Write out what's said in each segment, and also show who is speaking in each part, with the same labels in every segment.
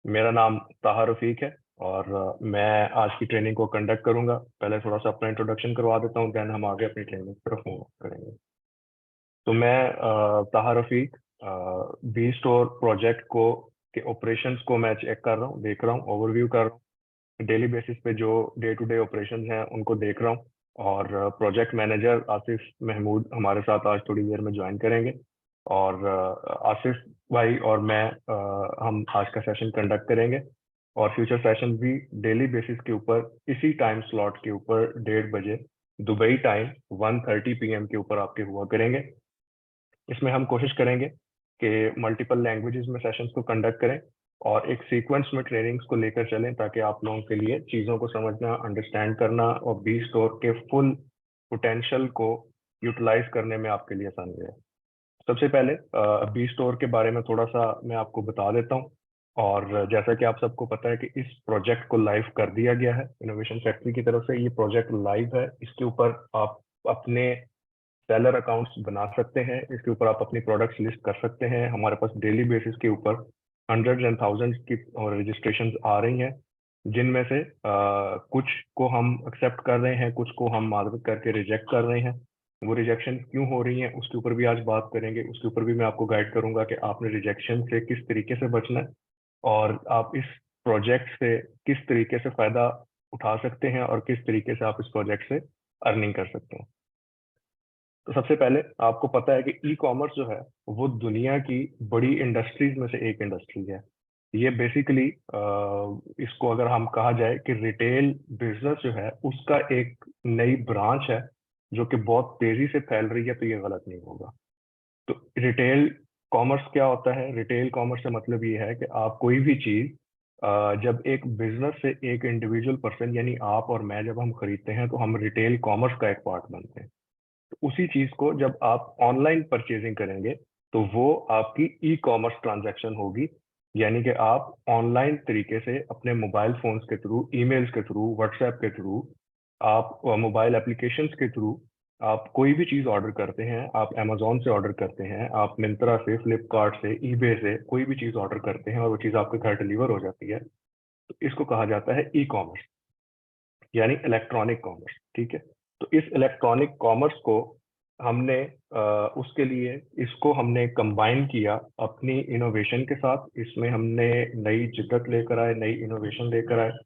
Speaker 1: मेरा नाम ताहा रफीक है और मैं आज की ट्रेनिंग को कंडक्ट करूंगा। पहले थोड़ा सा अपना इंट्रोडक्शन करवा देता हूँ, देन हम आगे अपनी ट्रेनिंग की तरफ मूव करेंगे। तो मैं ताहा रफीक बी स्टोर प्रोजेक्ट को के ऑपरेशंस को मैं चेक कर रहा हूँ, देख रहा हूँ, ओवरव्यू कर रहा हूँ। डेली बेसिस पे जो डे टू डे ऑपरेशंस हैं उनको देख रहा हूँ। और प्रोजेक्ट मैनेजर आसिफ महमूद हमारे साथ आज थोड़ी देर में ज्वाइन करेंगे। और आसिफ भाई और मैं हम आज का सेशन कंडक्ट करेंगे। और फ्यूचर सेशन भी डेली बेसिस के ऊपर इसी टाइम स्लॉट के ऊपर 1:30 बजे दुबई टाइम 1:30 PM के ऊपर आपके हुआ करेंगे। इसमें हम कोशिश करेंगे कि मल्टीपल लैंग्वेजेस में सेशंस को कंडक्ट करें और एक सीक्वेंस में ट्रेनिंग्स को लेकर चलें, ताकि आप लोगों के लिए चीज़ों को समझना, अंडरस्टैंड करना और बी स्टोर के फुल पोटेंशियल को यूटिलाइज करने में आपके लिए आसानी रहे। सबसे पहले बी स्टोर के बारे में थोड़ा सा मैं आपको बता देता हूँ। और जैसा कि आप सबको पता है कि इस प्रोजेक्ट को लाइव कर दिया गया है इनोवेशन फैक्ट्री की तरफ से। ये प्रोजेक्ट लाइव है, इसके ऊपर आप अपने सेलर अकाउंट्स बना सकते हैं, इसके ऊपर आप अपनी प्रोडक्ट्स लिस्ट कर सकते हैं। हमारे पास डेली बेसिस के ऊपर हंड्रेड्स एंड थाउजेंड्स की रजिस्ट्रेशन आ रही हैं, जिनमें से कुछ को हम एक्सेप्ट कर रहे हैं, कुछ को हम मार्क करके रिजेक्ट कर रहे हैं। वो रिजेक्शन क्यों हो रही है उसके ऊपर भी आज बात करेंगे। उसके ऊपर भी मैं आपको गाइड करूंगा कि आपने रिजेक्शन से किस तरीके से बचना है और आप इस प्रोजेक्ट से किस तरीके से फायदा उठा सकते हैं और किस तरीके से आप इस प्रोजेक्ट से अर्निंग कर सकते हैं। तो सबसे पहले आपको पता है कि ई कॉमर्स जो है वो दुनिया की बड़ी इंडस्ट्रीज में से एक इंडस्ट्री है। ये बेसिकली इसको अगर हम कहा जाए कि रिटेल बिजनेस जो है उसका एक नई ब्रांच है जो कि बहुत तेजी से फैल रही है, तो ये गलत नहीं होगा। तो रिटेल कॉमर्स क्या होता है? रिटेल कॉमर्स से मतलब ये है कि आप कोई भी चीज जब एक बिजनेस से एक इंडिविजुअल पर्सन यानी आप और मैं जब हम खरीदते हैं तो हम रिटेल कॉमर्स का एक पार्ट बनते हैं। उसी चीज को जब आप ऑनलाइन परचेजिंग करेंगे तो वो आपकी ई कॉमर्स ट्रांजैक्शन होगी। यानी कि आप ऑनलाइन तरीके से अपने मोबाइल फोन्स के थ्रू, ईमेल्स के थ्रू, व्हाट्सएप के थ्रू, आप मोबाइल एप्लीकेशंस के थ्रू आप कोई भी चीज ऑर्डर करते हैं। आप अमेजोन से ऑर्डर करते हैं, आप मिंत्रा से, फ्लिपकार्ट से, ईबे से कोई भी चीज ऑर्डर करते हैं और वो चीज आपके घर डिलीवर हो जाती है। तो इसको कहा जाता है ई कॉमर्स, यानी इलेक्ट्रॉनिक कॉमर्स। ठीक है। तो इस इलेक्ट्रॉनिक कॉमर्स को हमने उसके लिए इसको हमने कंबाइन किया अपनी इनोवेशन के साथ। इसमें हमने नई जिद्दत लेकर आए, नई इनोवेशन लेकर आए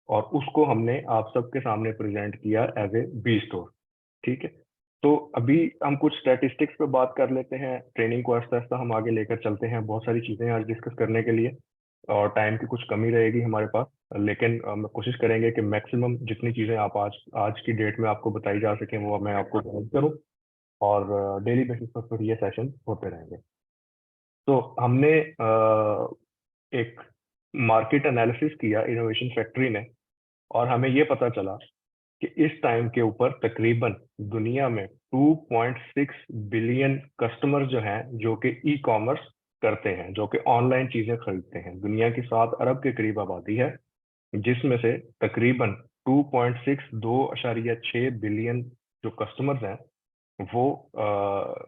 Speaker 1: और उसको हमने आप सबके सामने प्रेजेंट किया एज ए बी स्टोर। ठीक है। तो अभी हम कुछ स्टैटिस्टिक्स पे बात कर लेते हैं, ट्रेनिंग को आहिस्ता आहिस्ता हम आगे लेकर चलते हैं। बहुत सारी चीजें आज डिस्कस करने के लिए और टाइम की कुछ कमी रहेगी हमारे पास, लेकिन हम कोशिश करेंगे कि मैक्सिमम जितनी चीजें आप आज आज की डेट में आपको बताई जा सकें वो मैं आपको गाइड करूं। और डेली बेसिस पर फिर ये सेशन होते रहेंगे। तो हमने एक मार्केट एनालिसिस किया इनोवेशन फैक्ट्री ने और हमें ये पता चला कि इस टाइम के ऊपर तकरीबन दुनिया में 2.6 बिलियन कस्टमर जो हैं जो कि ई कॉमर्स करते हैं, जो कि ऑनलाइन चीजें खरीदते हैं। दुनिया की 7 अरब के करीब आबादी है, जिसमें से तकरीबन 2.6 बिलियन जो कस्टमर्स हैं वो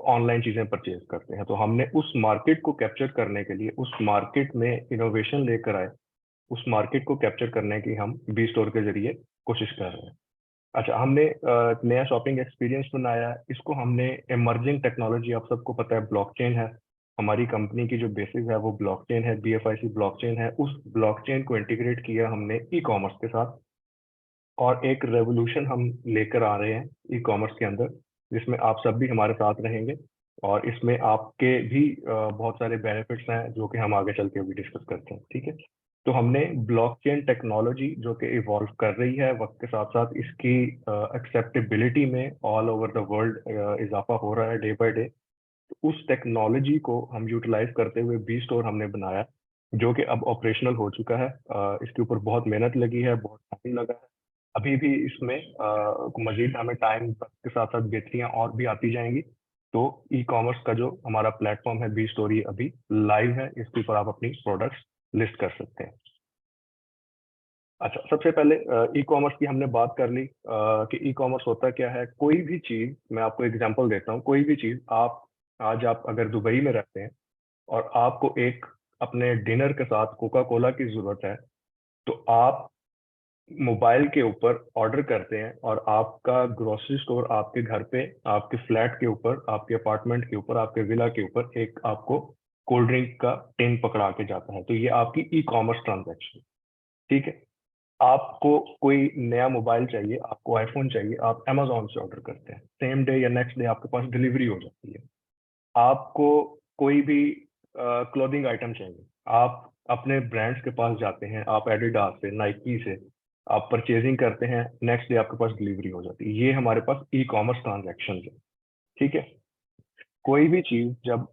Speaker 1: ऑनलाइन चीजें परचेज करते हैं। तो हमने उस मार्केट को कैप्चर करने के लिए उस मार्केट में इनोवेशन लेकर आए, उस मार्केट को कैप्चर करने की हम बी स्टोर के जरिए कोशिश कर रहे हैं। अच्छा, हमने एक नया शॉपिंग एक्सपीरियंस बनाया है। इसको हमने इमर्जिंग टेक्नोलॉजी, आप सबको पता है ब्लॉकचेन है, हमारी कंपनी की जो बेसिस है वो ब्लॉकचेन है, BFIC ब्लॉकचेन है। उस ब्लॉकचेन को इंटीग्रेट किया हमने ई कॉमर्स के साथ और एक रेवोल्यूशन हम लेकर आ रहे हैं ई कॉमर्स के अंदर, जिसमें आप सब भी हमारे साथ रहेंगे और इसमें आपके भी बहुत सारे बेनिफिट्स हैं जो कि हम आगे चल के भी डिस्कस करते हैं। ठीक है। तो हमने ब्लॉकचेन टेक्नोलॉजी जो कि इवॉल्व कर रही है वक्त के साथ साथ, इसकी एक्सेप्टेबिलिटी में ऑल ओवर द वर्ल्ड इजाफा हो रहा है डे बाय डे। तो उस टेक्नोलॉजी को हम यूटिलाइज करते हुए बी स्टोर हमने बनाया, जो कि अब ऑपरेशनल हो चुका है। इसके ऊपर बहुत मेहनत लगी है, बहुत टाइम लगा है। अभी भी इसमें मजीद हमें टाइम के साथ साथ बेहतरियां और भी आती जाएंगी। तो ई कॉमर्स का जो हमारा प्लेटफॉर्म है बी स्टोरी अभी लाइव है, इसके ऊपर आप अपनी प्रोडक्ट्स लिस्ट कर सकते हैं। अच्छा, सबसे पहले ई कॉमर्स की हमने बात कर ली कि ई कॉमर्स होता क्या है। कोई भी चीज, मैं आपको एग्जांपल देता हूँ, कोई भी चीज आप आज आप अगर दुबई में रहते हैं और आपको एक अपने डिनर के साथ कोका कोला की जरूरत है, तो आप मोबाइल के ऊपर ऑर्डर करते हैं और आपका ग्रोसरी स्टोर आपके घर पे, आपके फ्लैट के ऊपर, आपके अपार्टमेंट के ऊपर, आपके विला के ऊपर एक आपको कोल्ड ड्रिंक का टिन पकड़ा के जाता है। तो ये आपकी ई कॉमर्स ट्रांजैक्शन, ठीक है। आपको कोई नया मोबाइल चाहिए, आपको आईफोन चाहिए, आप अमेजोन से ऑर्डर करते हैं, सेम डे या नेक्स्ट डे आपके पास डिलीवरी हो जाती है। आपको कोई भी क्लोथिंग आइटम चाहिए, आप अपने ब्रांड्स के पास जाते हैं, आप एडिडास से, नाइकी से आप परचेजिंग करते हैं, नेक्स्ट डे आपके पास डिलीवरी हो जाती है। ये हमारे पास ई कॉमर्स ट्रांजैक्शन है, ठीक है। कोई भी चीज जब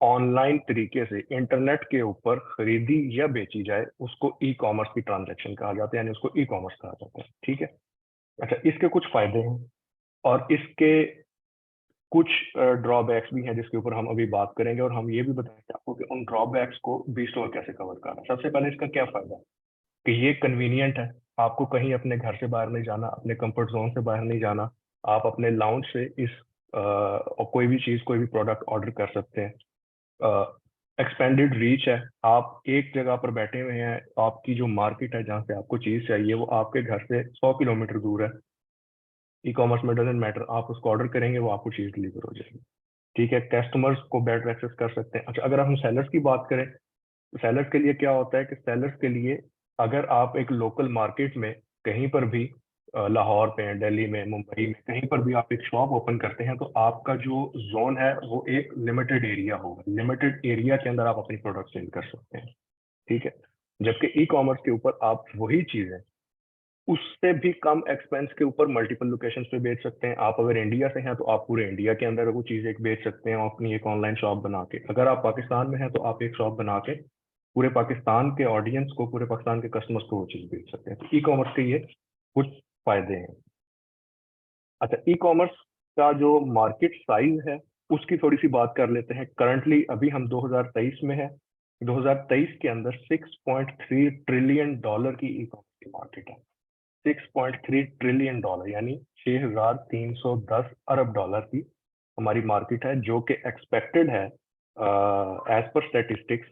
Speaker 1: ऑनलाइन तरीके से इंटरनेट के ऊपर खरीदी या बेची जाए, उसको ई कॉमर्स की ट्रांजैक्शन कहा जाता है, यानी उसको ई कॉमर्स कहा जाता है, ठीक है। अच्छा, इसके कुछ फायदे हैं और इसके कुछ ड्रॉबैक्स भी हैं जिसके ऊपर हम अभी बात करेंगे, और हम ये भी बताएंगे आपको कि उन ड्रॉबैक्स को बी स्टोर कैसे कवर कर रहा है। सबसे पहले इसका क्या फायदा है कि ये कन्वीनियंट है, आपको कहीं अपने घर से बाहर नहीं जाना, अपने कंफर्ट जोन से बाहर नहीं जाना, आप अपने लाउंज से इस और कोई भी चीज, कोई भी प्रोडक्ट ऑर्डर कर सकते हैं। एक्सपेंडेड रीच है, आप एक जगह पर बैठे हुए हैं, आपकी जो मार्केट है जहाँ से आपको चीज चाहिए वो आपके घर से 100 किलोमीटर दूर है। ई कॉमर्स में डजेंट मैटर, आप उसको ऑर्डर करेंगे, वो आपको चीज डिलीवर हो जाएगी, ठीक है। कस्टमर्स को बेटर एक्सेस कर सकते हैं। अच्छा, अगर हम सेलर्स की बात करें, तो सेलर्स के लिए क्या होता है कि सेलर्स के लिए अगर आप एक लोकल मार्केट में कहीं पर भी लाहौर में, दिल्ली में, मुंबई में, कहीं पर भी आप एक शॉप ओपन करते हैं, तो आपका जो जोन है वो एक लिमिटेड एरिया होगा। लिमिटेड एरिया के अंदर आप अपनी प्रोडक्ट सेल कर सकते हैं, ठीक है। जबकि ई कॉमर्स के ऊपर आप वही चीजें उससे भी कम एक्सपेंस के ऊपर मल्टीपल लोकेशन पे बेच सकते हैं। आप अगर इंडिया से हैं तो आप पूरे इंडिया के अंदर वो चीज़ एक बेच सकते हैं अपनी एक ऑनलाइन शॉप बना के। अगर आप पाकिस्तान में हैं तो आप एक शॉप बना के पूरे पाकिस्तान के ऑडियंस को, पूरे पाकिस्तान के कस्टमर्स को वो चीज़ बेच सकते हैं। तो ई कॉमर्स के ये कुछ फायदे हैं। अच्छा, ई कॉमर्स का जो मार्केट साइज है उसकी थोड़ी सी बात कर लेते हैं। करंटली अभी हम 2023 में है। 2023 के अंदर $6.3 ट्रिलियन की ई कॉमर्स की मार्केट है। $6.3 ट्रिलियन यानी 6,310 अरब डॉलर की हमारी मार्केट है, जो कि एक्सपेक्टेड है as per statistics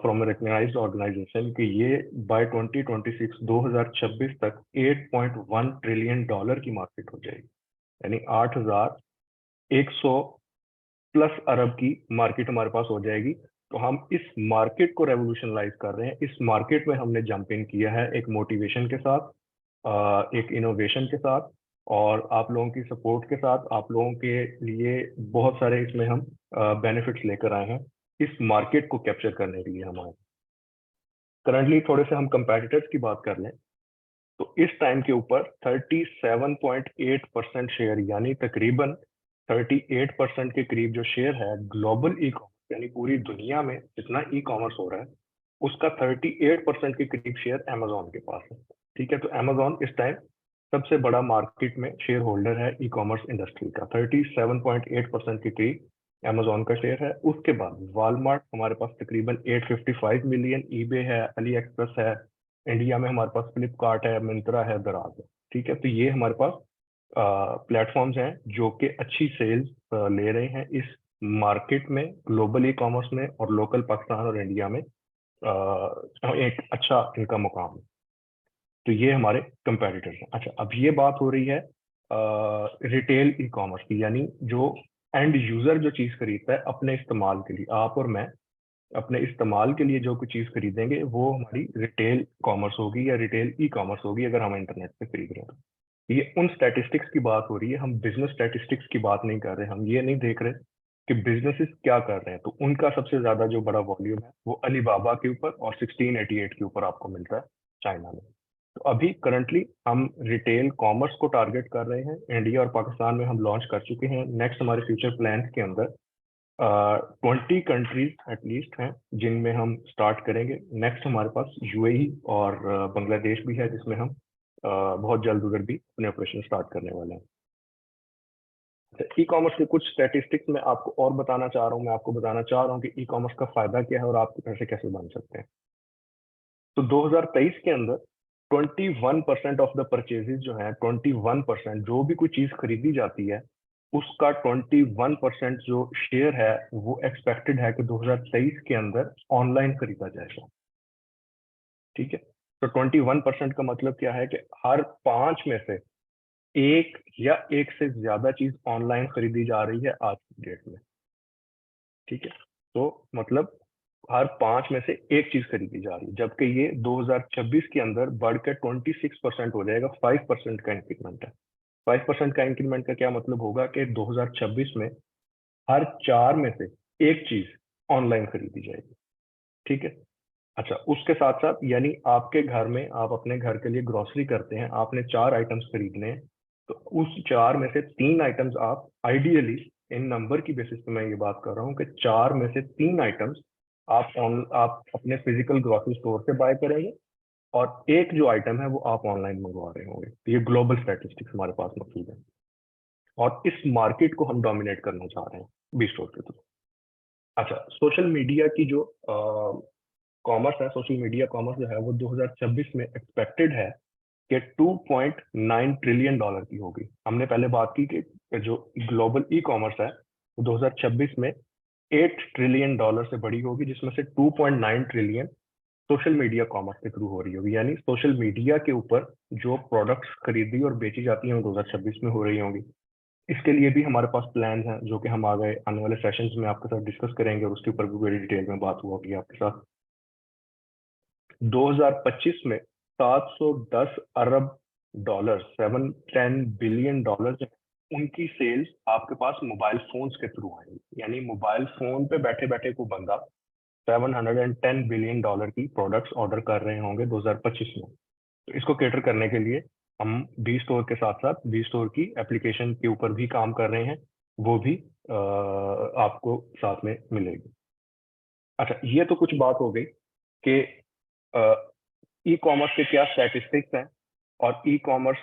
Speaker 1: from recognised organisation कि ये बाय 2026 2026 तक $8.1 ट्रिलियन की मार्केट हो जाएगी, यानी 8,100 प्लस अरब की मार्केट हमारे पास हो जाएगी। तो हम इस मार्केट को रेवोल्यूशनलाइज कर रहे हैं। इस मार्केट में हमने जंप इन किया है एक मोटिवेशन के साथ, एक इनोवेशन के साथ, और आप लोगों की सपोर्ट के साथ। आप लोगों के लिए बहुत सारे इसमें हम बेनिफिट्स लेकर आए हैं इस मार्केट को कैप्चर करने के लिए। हमारे करंटली थोड़े से हम कंपेटिटर्स की बात कर लें, तो इस टाइम के ऊपर 37.8% शेयर, यानी तकरीबन 38% के करीब जो शेयर है ग्लोबल ई कॉमर्स, यानी पूरी दुनिया में जितना ई कॉमर्स हो रहा है उसका 38% के करीब शेयर अमेजोन के पास है, ठीक है। तो अमेजोन इस टाइम सबसे बड़ा मार्केट में शेयर होल्डर है ई कॉमर्स इंडस्ट्री का। 37.8% के करीब अमेजोन का शेयर है। उसके बाद वालमार्ट हमारे पास तकरीबन 855 मिलियन, ईबे है, अली एक्सप्रेस है, इंडिया में हमारे पास फ्लिपकार्ट है, मिंत्रा है, दराज है, ठीक है। तो ये हमारे पास प्लेटफॉर्म्स हैं जो कि अच्छी सेल्स ले रहे हैं इस मार्केट में, ग्लोबल ई कॉमर्स में, और लोकल पाकिस्तान और इंडिया में एक अच्छा इनका मुकाम है। तो ये हमारे कंपेटिटर्स हैं। अच्छा, अब ये बात हो रही है रिटेल ई कॉमर्स की, यानी जो एंड यूजर जो चीज़ खरीदता है अपने इस्तेमाल के लिए, आप और मैं अपने इस्तेमाल के लिए जो कुछ चीज़ खरीदेंगे वो हमारी रिटेल कॉमर्स होगी या रिटेल ई कॉमर्स होगी अगर हम इंटरनेट पे खरीद रहे हैं तो। ये उन स्टैटिस्टिक्स की बात हो रही है, हम बिजनेस स्टैटिस्टिक्स की बात नहीं कर रहे। हम ये नहीं देख रहे कि बिजनेसेस क्या कर रहे हैं। तो उनका सबसे ज्यादा जो बड़ा वॉल्यूम है वो अलीबाबा के ऊपर और 1688 के ऊपर आपको मिलता है चाइना में। तो अभी करंटली हम रिटेल कॉमर्स को टारगेट कर रहे हैं। इंडिया और पाकिस्तान में हम लॉन्च कर चुके हैं। नेक्स्ट हमारे फ्यूचर प्लान के अंदर 20 कंट्रीज एटलीस्ट हैं जिनमें हम स्टार्ट करेंगे। नेक्स्ट हमारे पास यूएई और बांग्लादेश भी है जिसमें हम बहुत जल्द उधर भी अपने ऑपरेशन स्टार्ट करने वाले हैं। ई कॉमर्स के कुछ स्टैटिस्टिक्स मैं आपको और बताना चाह रहा हूँ। मैं आपको बताना चाह रहा हूँ कि ई कॉमर्स का फायदा क्या है और आप पैसे कैसे बन सकते हैं। तो 2023 के अंदर 21% ऑफ द परचेजेस जो है, 21% जो भी कोई चीज खरीदी जाती है उसका 21% जो शेयर है वो एक्सपेक्टेड है कि 2023 के अंदर ऑनलाइन खरीदा जाएगा। ठीक है, तो 21% का मतलब क्या है कि हर 5 में से एक या एक से ज्यादा चीज ऑनलाइन खरीदी जा रही है आज की डेट में। ठीक है, तो मतलब हर 5 में से एक चीज खरीदी जा रही है, जबकि ये 2026 के अंदर बढ़कर 26% हो जाएगा। 5% का इंक्रीमेंट है। 5% का इंक्रीमेंट का क्या मतलब होगा कि 2026 में हर 4 में से एक चीज ऑनलाइन खरीदी जाएगी। ठीक है, अच्छा, उसके साथ साथ यानी आपके घर में आप अपने घर के लिए ग्रोसरी करते हैं, आपने 4 आइटम्स खरीदने हैं, तो उस 4 में से 3 आइटम्स आप आइडियली, इन नंबर की बेसिस पे मैं ये बात कर रहा हूँ कि 4 में से 3 आइटम्स आप अपने फिजिकल ग्रोसरी स्टोर से बाय करेंगे और एक जो आइटम है वो आप ऑनलाइन मंगवा रहे होंगे। तो ये ग्लोबल स्टैटिस्टिक्स हमारे पास मौजूद है और इस मार्केट को हम डोमिनेट करना चाह रहे हैं बी स्टोर के थ्रू। अच्छा, सोशल मीडिया की जो कॉमर्स है, सोशल मीडिया कॉमर्स जो है वो 2026 में एक्सपेक्टेड है कि 2.9 ट्रिलियन डॉलर की होगी। हमने पहले बात की कि जो ग्लोबल ई कॉमर्स है वो 2026 में 8 ट्रिलियन डॉलर से बड़ी होगी, जिसमें से 2.9 ट्रिलियन सोशल मीडिया कॉमर्स के थ्रू हो रही होगी। यानी सोशल मीडिया के ऊपर जो प्रोडक्ट्स खरीदी और बेची जाती हैं वो 2026 में हो रही होंगी। इसके लिए भी हमारे पास प्लान हैं जो कि हम आने वाले सेशंस में आपके साथ डिस्कस करेंगे और उसके ऊपर भी बड़ी डिटेल में बात हुआ होगी आपके साथ। 2025 में 710 अरब डॉलर, 710 बिलियन डॉलर, उनकी सेल्स आपके पास मोबाइल फोन्स के थ्रू आएंगी। यानी मोबाइल फोन पे बैठे बैठे को बंदा 710 बिलियन डॉलर की प्रोडक्ट्स ऑर्डर कर रहे होंगे 2025 में। तो इसको कैटर करने के लिए हम बी स्टोर के साथ साथ बी स्टोर की एप्लीकेशन के ऊपर भी काम कर रहे हैं, वो भी आपको साथ में मिलेगी। अच्छा, ये तो कुछ बात हो गई कि ई कॉमर्स के क्या स्टैटिस्टिक्स हैं और ई कॉमर्स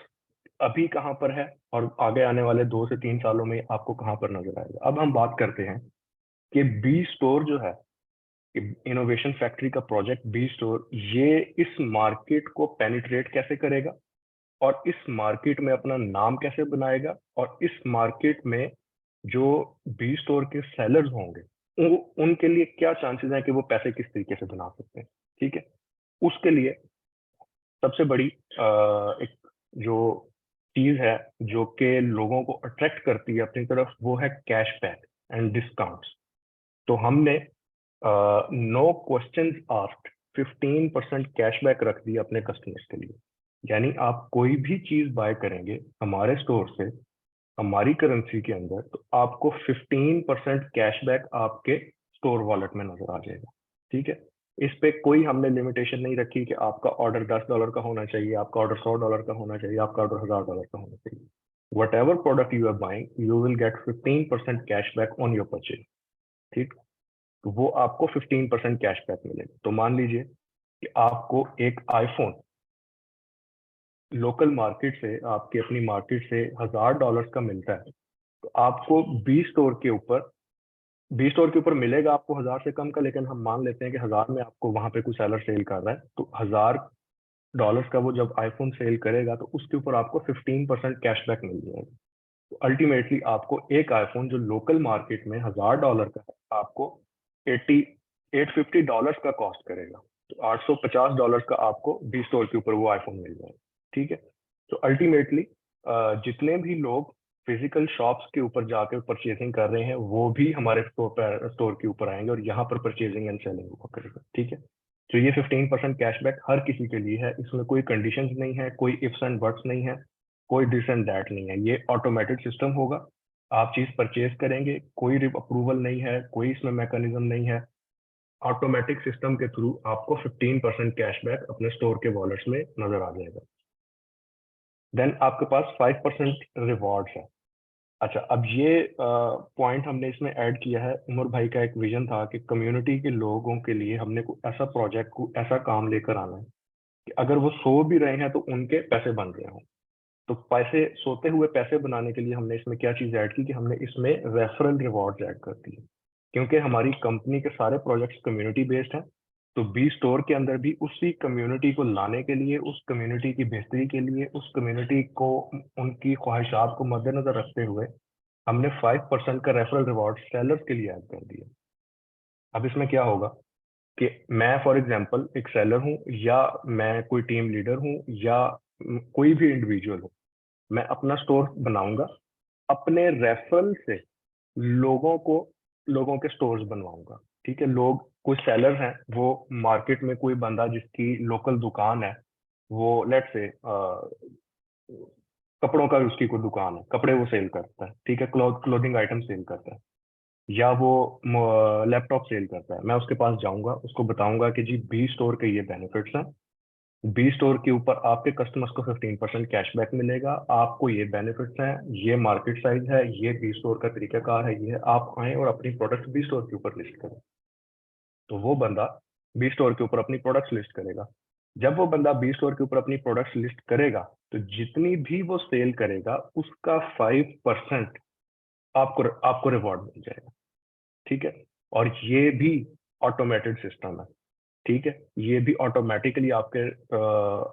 Speaker 1: अभी कहाँ पर है और आगे आने वाले 2 से 3 सालों में आपको कहाँ पर नजर आएगा। अब हम बात करते हैं कि बी स्टोर जो है, इनोवेशन फैक्ट्री का प्रोजेक्ट बी स्टोर, ये इस मार्केट को पेनिट्रेट कैसे करेगा और इस मार्केट में अपना नाम कैसे बनाएगा और इस मार्केट में जो बी स्टोर के सेलर्स होंगे उनके लिए क्या चांसेस हैं कि वो पैसे किस तरीके से बना सकते हैं। ठीक है, उसके लिए सबसे बड़ी एक जो चीज है जो कि लोगों को अट्रैक्ट करती है अपनी तरफ, वो है कैशबैक एंड डिस्काउंट्स। तो हमने नो क्वेश्चंस आस्क्ड 15% कैशबैक रख दिया अपने कस्टमर्स के लिए। यानी आप कोई भी चीज बाय करेंगे हमारे स्टोर से हमारी करेंसी के अंदर, तो आपको 15% कैशबैक आपके स्टोर वॉलेट में नजर आ जाएगा। ठीक है, इस पे कोई हमने लिमिटेशन नहीं रखी कि आपका ऑर्डर $10 का होना चाहिए, आपका ऑर्डर $100 का होना चाहिए, आपका ऑर्डर $1000 का होना चाहिए। Whatever product you are buying you will get 15% cashback on your purchase. ठीक, तो वो आपको 15% कैशबैक मिलेगा। तो मान लीजिए कि आपको एक आईफोन लोकल मार्केट से, आपकी अपनी मार्केट से $1000 का मिलता है, तो आपको बी स्टोर के ऊपर मिलेगा आपको 1000 से कम का, लेकिन हम मान लेते हैं कि 1000 में आपको वहां पे कुछ सेलर सेल कर रहा है, तो $1000 का वो जब आईफोन सेल करेगा तो उसके ऊपर आपको 15% कैशबैक मिल जाएगा। तो अल्टीमेटली आपको एक आईफोन जो लोकल मार्केट में $1000 का है, आपको 850 डॉलर्स का कॉस्ट करेगा। तो $850 का आपको बी स्टोर के ऊपर वो आईफोन मिल जाएगा। ठीक है, तो अल्टीमेटली जितने भी लोग फिजिकल शॉप्स के ऊपर जाकर परचेजिंग कर रहे हैं वो भी हमारे स्टोर के ऊपर आएंगे और यहाँ पर परचेजिंग एंड सेलिंग हुआ करेगा। ठीक है, तो ये 15% कैशबैक हर किसी के लिए है, इसमें कोई कंडीशंस नहीं है, कोई इफ्स एंड बट्स नहीं है, कोई दिस एंड दैट नहीं है। ये ऑटोमेटेड सिस्टम होगा। आप चीज परचेज करेंगे, कोई अप्रूवल नहीं है, कोई इसमें मैकेनिज्म नहीं है, ऑटोमेटिक सिस्टम के थ्रू आपको 15% कैशबैक अपने स्टोर के वॉलेट्स में नजर आ जाएगा। देन आपके पास 5% रिवॉर्ड्स है। अच्छा, अब ये पॉइंट हमने इसमें ऐड किया है, उमर भाई का एक विजन था कि कम्युनिटी के लोगों के लिए हमने कोई ऐसा प्रोजेक्ट को ऐसा काम लेकर आना है कि अगर वो सो भी रहे हैं तो उनके पैसे बन रहे हों। तो पैसे, सोते हुए पैसे बनाने के लिए हमने इसमें क्या चीज ऐड की कि हमने इसमें रेफरल रिवॉर्ड ऐड कर दिए। क्योंकि हमारी कंपनी के सारे प्रोजेक्ट्स कम्युनिटी बेस्ड हैं, तो बी स्टोर के अंदर भी उसी कम्युनिटी को लाने के लिए, उस कम्युनिटी की बेहतरी के लिए, उस कम्युनिटी को, उनकी ख्वाहिशात को मद्देनजर रखते हुए हमने 5% का रेफरल रिवॉर्ड सेलर्स के लिए ऐड कर दिया। अब इसमें क्या होगा कि मैं फॉर एग्जांपल एक सेलर हूं, या मैं कोई टीम लीडर हूं, या कोई भी इंडिविजुअल हूं, मैं अपना स्टोर बनाऊंगा, अपने रेफरल से लोगों के स्टोर्स बनवाऊंगा। ठीक है, लोग कुछ सेलर हैं, वो मार्केट में कोई बंदा जिसकी लोकल दुकान है, वो लेट से कपड़ों का उसकी कोई दुकान है, कपड़े वो सेल करता है, ठीक है, क्लोथिंग आइटम सेल करता है, या वो लैपटॉप सेल करता है। मैं उसके पास जाऊंगा, उसको बताऊंगा कि जी बी स्टोर के ये बेनिफिट्स हैं, बी स्टोर के ऊपर आपके कस्टमर्स को 15% कैशबैक मिलेगा, आपको ये बेनिफिट्स हैं, ये मार्केट साइज है, ये बी स्टोर का तरीकाकार है, ये आप आए और अपनी प्रोडक्ट्स बी स्टोर के ऊपर लिस्ट करें। तो वो बंदा बी स्टोर के ऊपर अपनी प्रोडक्ट्स लिस्ट करेगा। जब वो बंदा बी स्टोर के ऊपर अपनी प्रोडक्ट्स लिस्ट करेगा, तो जितनी भी वो सेल करेगा उसका 5% आपको आपको रिवॉर्ड मिल जाएगा। ठीक है, और ये भी ऑटोमेटेड सिस्टम है। ठीक है, ये भी ऑटोमेटिकली आपके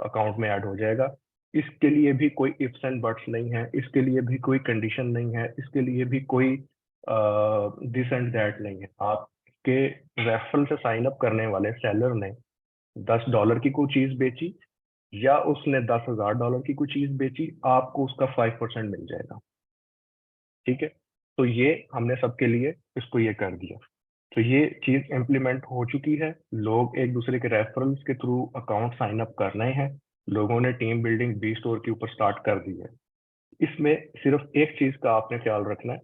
Speaker 1: अकाउंट में ऐड हो जाएगा। इसके लिए भी कोई इफ्स एंड बट्स नहीं है, इसके लिए भी कोई कंडीशन नहीं है, इसके लिए भी कोई दिस एंड दैट नहीं है। आपके रेफरल से साइन अप करने वाले सेलर ने $10 की कोई चीज बेची, या उसने $10,000 की कोई चीज बेची, आपको उसका 5% मिल जाएगा। ठीक है, तो ये हमने सबके लिए इसको ये कर दिया। तो ये चीज इम्प्लीमेंट हो चुकी है, लोग एक दूसरे के रेफरल्स के थ्रू अकाउंट साइन अप कर रहे हैं, लोगों ने टीम बिल्डिंग बी स्टोर के ऊपर स्टार्ट कर दी है। इसमें सिर्फ एक चीज का आपने ख्याल रखना है,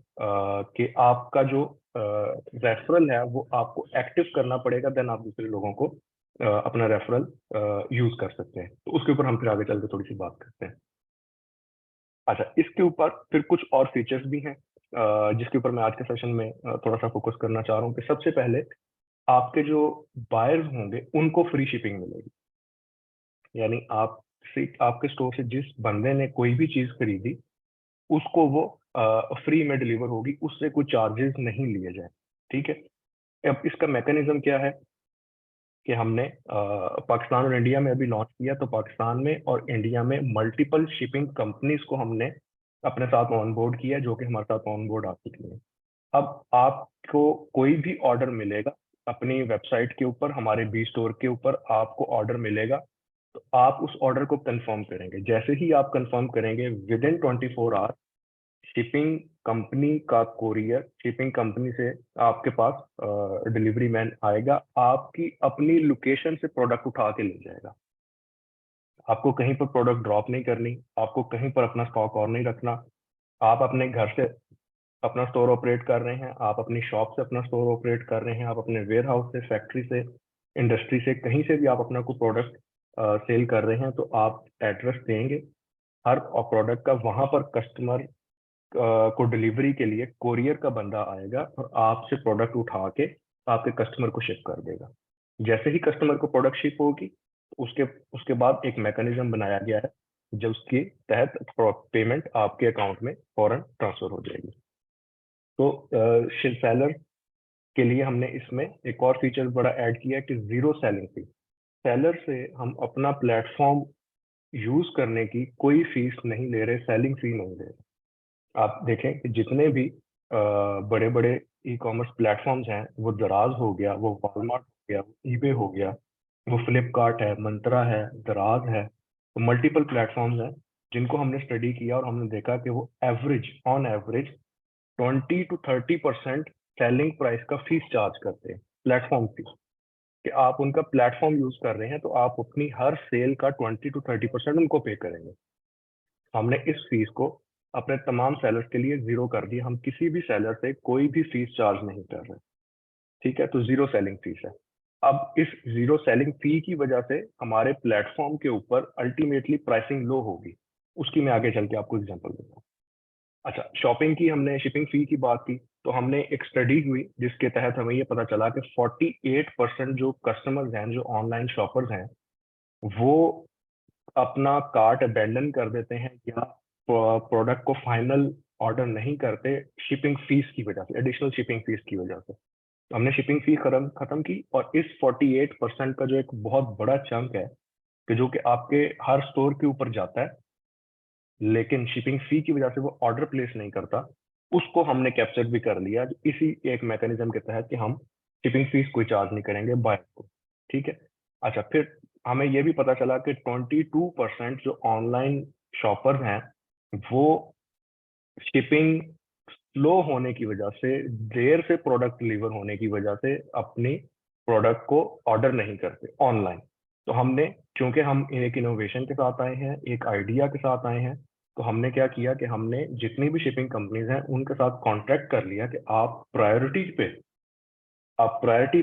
Speaker 1: कि आपका जो रेफरल है वो आपको एक्टिव करना पड़ेगा, देन आप दूसरे लोगों को अपना रेफरल यूज कर सकते हैं। तो उसके ऊपर हम फिर आगे चल के थोड़ी सी बात करते हैं। अच्छा, इसके ऊपर फिर कुछ और फीचर्स भी हैं, जिसके ऊपर मैं आज के सेशन में थोड़ा सा फोकस करना चाह रहा हूँ। कि सबसे पहले आपके जो बायर्स होंगे उनको फ्री शिपिंग मिलेगी। यानी आप से आपके स्टोर से जिस बंदे ने कोई भी चीज खरीदी, उसको वो फ्री में डिलीवर होगी, उससे कोई चार्जेस नहीं लिए जाए। ठीक है, अब इसका मैकेनिज्म क्या है कि हमने पाकिस्तान और इंडिया में अभी लॉन्च किया, तो पाकिस्तान में और इंडिया में मल्टीपल शिपिंग कंपनीज को हमने अपने साथ ऑन बोर्ड किया, जो कि हमारे साथ ऑन बोर्ड आ चुकी है। अब आपको कोई भी ऑर्डर मिलेगा अपनी वेबसाइट के ऊपर, हमारे बी स्टोर के ऊपर आपको ऑर्डर मिलेगा, तो आप उस ऑर्डर को कंफर्म करेंगे। जैसे ही आप कंफर्म करेंगे, within 24 hour shipping company का कोरियर शिपिंग कंपनी से आपके पास डिलीवरी मैन आएगा, आपकी अपनी लोकेशन से प्रोडक्ट उठा के ले जाएगा। आपको कहीं पर प्रोडक्ट ड्रॉप नहीं करनी, आपको कहीं पर अपना स्टॉक और नहीं रखना। आप अपने घर से अपना स्टोर ऑपरेट कर रहे हैं, आप अपनी शॉप से अपना स्टोर ऑपरेट कर रहे हैं, आप अपने वेयर हाउस से, फैक्ट्री से, इंडस्ट्री से, कहीं से भी आप अपना कोई प्रोडक्ट सेल कर रहे हैं, तो आप एड्रेस देंगे, हर प्रोडक्ट का वहां पर कस्टमर को डिलीवरी के लिए कोरियर का बंदा आएगा और आपसे प्रोडक्ट उठा के आपके कस्टमर को शिप कर देगा। जैसे ही कस्टमर को प्रोडक्ट शिप होगी, उसके उसके बाद एक मैकेनिज्म बनाया गया है, जब उसके तहत पेमेंट आपके अकाउंट में फौरन ट्रांसफर हो जाएगी। तो सेलर के लिए हमने इसमें एक और फीचर बड़ा ऐड किया है कि जीरो सेलिंग फी। सेलर से हम अपना प्लेटफॉर्म यूज करने की कोई फीस नहीं ले रहे, सेलिंग फी नहीं ले रहे। आप देखें कि जितने भी बड़े बड़े ई कॉमर्स प्लेटफॉर्म्स हैं, वो दराज हो गया, वो वॉलमार्ट हो गया, वो ईबे हो गया, वो फ्लिपकार्ट है, मंत्रा है, दराज है, तो मल्टीपल प्लेटफॉर्म्स हैं जिनको हमने स्टडी किया और हमने देखा कि वो on average 20 to 30% selling price का फीस चार्ज करते हैं, प्लेटफॉर्म फीस। कि आप उनका प्लेटफॉर्म यूज कर रहे हैं, तो आप अपनी हर सेल का 20 to 30% उनको पे करेंगे। हमने इस फीस को अपने तमाम सेलर्स के लिए जीरो कर दिया, हम किसी भी सेलर से कोई भी फीस चार्ज नहीं कर रहे। ठीक है, तो जीरो सेलिंग फीस है। अब इस जीरो सेलिंग फी की वजह से हमारे प्लेटफॉर्म के ऊपर अल्टीमेटली प्राइसिंग लो होगी। उसकी मैं आगे चल के आपको एग्जांपल दूंगा। अच्छा, शॉपिंग की हमने शिपिंग फी की बात की, तो हमने एक स्टडी हुई जिसके तहत हमें ये पता चला कि 48% जो कस्टमर्स हैं, जो ऑनलाइन शॉपर्स हैं, वो अपना कार्ट अबेंडन कर देते हैं या प्रोडक्ट को फाइनल ऑर्डर नहीं करते, शिपिंग फीस की वजह से, एडिशनल शिपिंग फीस की वजह से। तो हमने शिपिंग फी खत्म खत्म की, और इस 48% का जो एक बहुत बड़ा चंक है, कि जो कि आपके हर स्टोर के ऊपर जाता है, लेकिन शिपिंग फी की वजह से वो ऑर्डर प्लेस नहीं करता, उसको हमने कैप्चर भी कर लिया इसी एक मैकेनिज्म के तहत कि हम शिपिंग फीस कोई चार्ज नहीं करेंगे बायर को। ठीक है। अच्छा, फिर हमें ये भी पता चला कि 22% जो ऑनलाइन शॉपर्स हैं वो शिपिंग स्लो होने की वजह से, देर से प्रोडक्ट डिलीवर होने की वजह से अपनी प्रोडक्ट को ऑर्डर नहीं करते ऑनलाइन। तो हमने, क्योंकि हम एक इनोवेशन के साथ आए हैं, एक आइडिया के साथ आए हैं, तो हमने क्या किया कि हमने जितनी भी शिपिंग कंपनीज हैं उनके साथ कॉन्ट्रैक्ट कर लिया कि आप प्रायोरिटी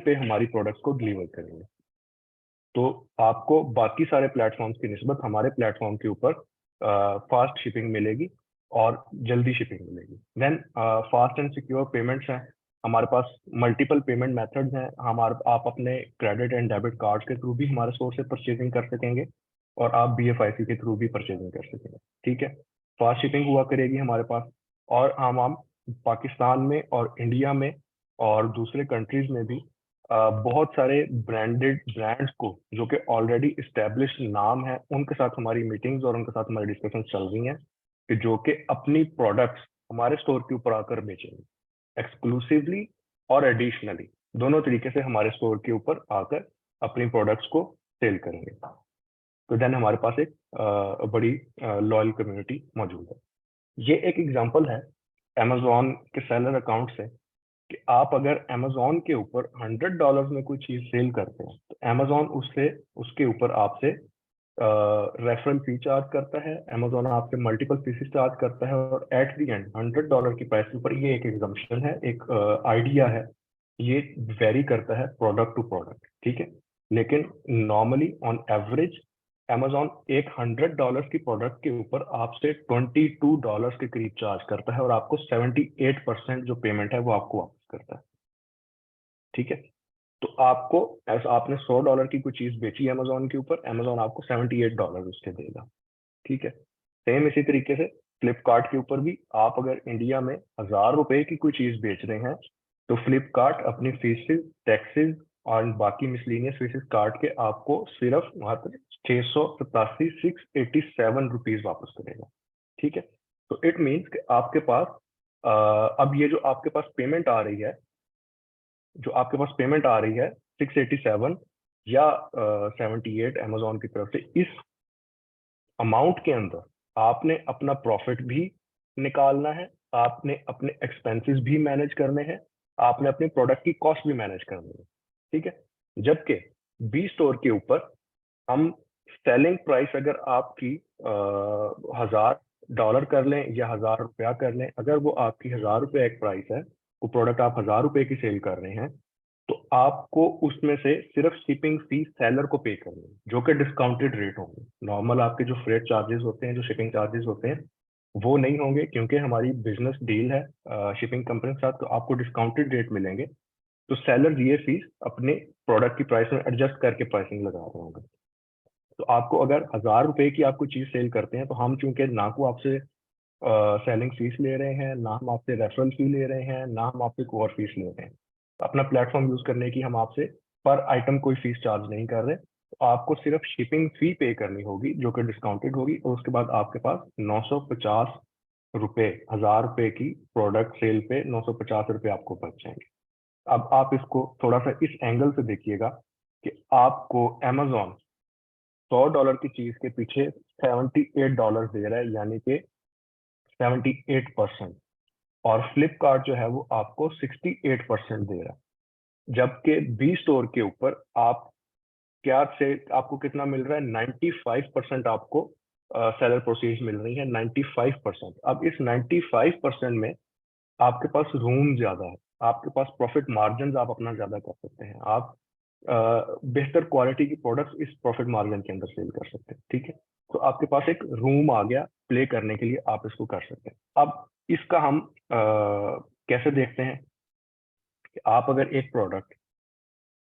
Speaker 1: पे हमारी प्रोडक्ट्स को डिलीवर करेंगे। तो आपको बाकी सारे प्लेटफॉर्म्स की निस्बत हमारे प्लेटफॉर्म के ऊपर फास्ट शिपिंग मिलेगी और जल्दी शिपिंग मिलेगी। Then fast and secure payments हैं, हमारे पास मल्टीपल पेमेंट मेथड्स हैं। आप अपने क्रेडिट एंड डेबिट कार्ड के थ्रू भी हमारे स्टोर से परचेजिंग कर सकेंगे और आप BFIC के थ्रू भी परचेजिंग कर सकेंगे। ठीक है, फास्ट शिपिंग हुआ करेगी हमारे पास। और हम पाकिस्तान में और इंडिया में और दूसरे कंट्रीज में भी बहुत सारे ब्रांड्स को, जो कि ऑलरेडी इस्टेब्लिश्ड नाम है, उनके साथ हमारी मीटिंग्स और उनके साथ हमारी डिस्कशन चल रही हैं कि जो कि अपनी प्रोडक्ट्स हमारे स्टोर के ऊपर आकर बेचेंगे, एक्सक्लूसिवली और एडिशनली, दोनों तरीके से हमारे स्टोर के ऊपर आकर अपनी प्रोडक्ट्स को सेल करेंगे। तो देन हमारे पास एक बड़ी लॉयल कम्युनिटी मौजूद है। ये एक एग्जांपल है अमेजोन के सेलर अकाउंट से कि आप अगर अमेजोन के ऊपर $100 में कोई चीज सेल करते हैं तो अमेजोन उससे उसके ऊपर आपसे रेफरल फी चार्ज करता है, अमेजोन आपसे मल्टीपल फीस चार्ज करता है और एट द एंड $100 की प्राइस के ऊपर, ये एक एग्जाम्पशन है, एक आइडिया है, ये वेरी करता है प्रोडक्ट टू प्रोडक्ट। ठीक है, लेकिन नॉर्मली ऑन एवरेज अमेजोन एक $100 की प्रोडक्ट के ऊपर आपसे $22 के करीब चार्ज करता है और आपको 78% जो पेमेंट है वो आपको वापस करता है। ठीक है, तो आपको, ऐसा आपने $100 की कोई चीज बेची अमेजोन के ऊपर, अमेजोन आपको $78 उसके देगा। ठीक है, सेम इसी तरीके से फ्लिपकार्ट के ऊपर भी आप अगर इंडिया में ₹1000 की कोई चीज बेच रहे हैं तो फ्लिपकार्ट अपनी फीसेस, टैक्सेस और बाकी मिसलिनियस फीसेस काट के आपको सिर्फ मात्र 687 वापस करेगा। ठीक है, तो इट मीन्स कि आपके पास अब ये जो आपके पास पेमेंट आ रही है, जो आपके पास पेमेंट आ रही है 687 या 78 अमेजोन की तरफ से, इस अमाउंट के अंदर आपने अपना प्रॉफिट भी निकालना है, आपने अपने एक्सपेंसेस भी मैनेज करने हैं, आपने अपने प्रोडक्ट की कॉस्ट भी मैनेज करनी है। ठीक है, जबकि बी स्टोर के ऊपर हम सेलिंग प्राइस अगर आपकी $1000 कर लें या ₹1000 कर लें, अगर वो आपकी ₹1000 एक प्राइस है, वो प्रोडक्ट आप ₹1000 की सेल कर रहे हैं, तो आपको उसमें से सिर्फ शिपिंग फी सेलर को पे करनी है, जो कि डिस्काउंटेड रेट होंगे। नॉर्मल आपके जो फ्रेट चार्जेस होते हैं, जो शिपिंग चार्जेस होते हैं, वो नहीं होंगे, क्योंकि हमारी बिजनेस डील है शिपिंग कंपनी के साथ, तो आपको डिस्काउंटेड रेट मिलेंगे। तो सेलर ये फीस अपने प्रोडक्ट की प्राइस में एडजस्ट करके प्राइसिंग लगा रहे होंगे। तो आपको अगर ₹1000 की आपको चीज सेल करते हैं, तो हम चूंकि ना को आपसे सेलिंग फीस ले रहे हैं, ना हम आपसे रेफरल फी ले रहे हैं, ना हम आपसे कोर फीस ले रहे हैं, अपना प्लेटफॉर्म यूज करने की हम आपसे पर आइटम कोई फीस चार्ज नहीं कर रहे, तो आपको सिर्फ शिपिंग फी पे करनी होगी, जो कि डिस्काउंटेड होगी, और उसके बाद आपके पास ₹950, ₹1000 की प्रोडक्ट सेल पे ₹950 आपको बच जाएंगे। अब आप इसको थोड़ा सा इस एंगल से देखिएगा कि आपको अमेजोन $100 की चीज के पीछे $78 दे रहा है, यानी कि 78%, और फ्लिपकार्ट जो है वो आपको 68% दे रहा है। जबकि बी स्टोर के ऊपर आप क्या से आपको कितना मिल रहा है, 95% आपको सेलर प्रोसीज मिल रही है, 95%। अब इस 95% में आपके पास रूम ज्यादा है, आपके पास प्रॉफिट मार्जिन आप अपना ज्यादा कर सकते हैं, आप बेहतर क्वालिटी की प्रोडक्ट्स इस प्रॉफिट मार्जिन के अंदर सेल कर सकते हैं। ठीक है, तो आपके पास एक रूम आ गया प्ले करने के लिए, आप इसको कर सकते हैं। अब इसका हम कैसे देखते हैं कि आप अगर एक प्रोडक्ट